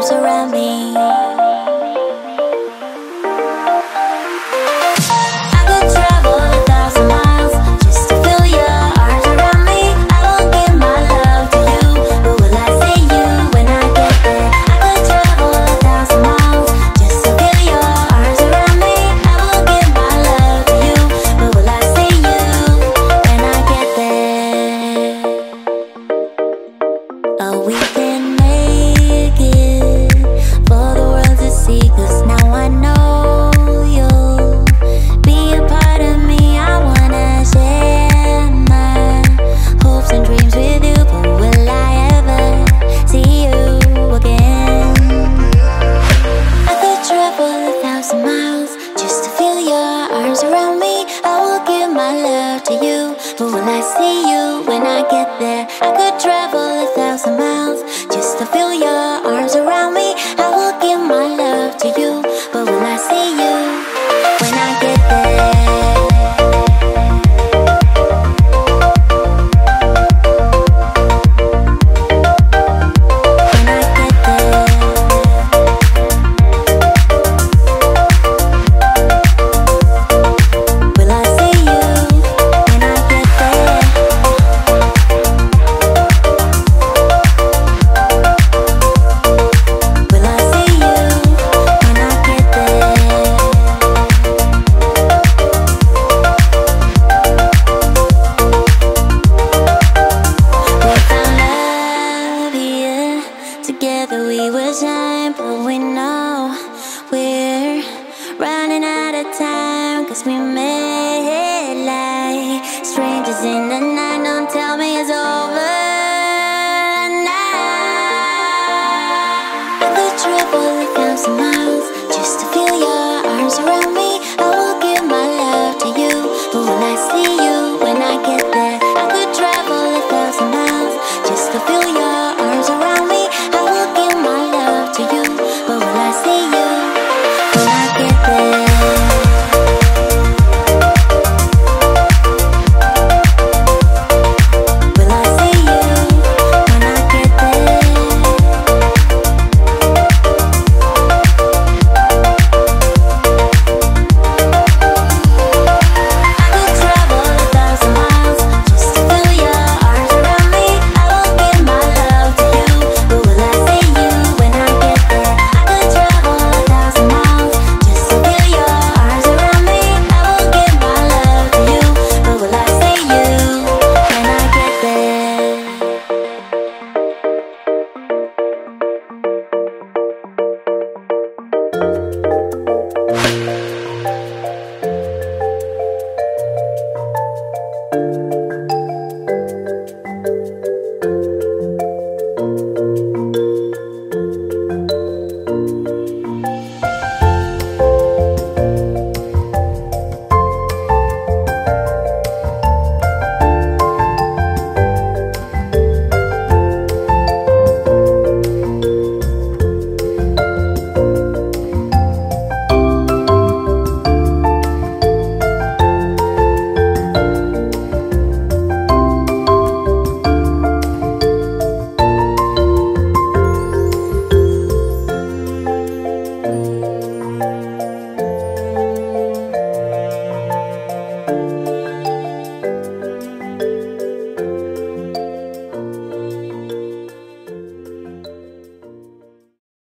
arms around me. I could travel 1,000 miles just to feel your arms around me. I will give my love to you, but will I see you when I get there? I could travel 1,000 miles just to feel your arms around me. I will give my love to you, but will I see you when I get there? Oh, we can make it for the world to see, 'cause now I know you'll be a part of me. I wanna share my hopes and dreams with you, but will I ever see you again? I could travel 1,000 miles just to feel your arms around me. I will give my love to you, but will I see you when I get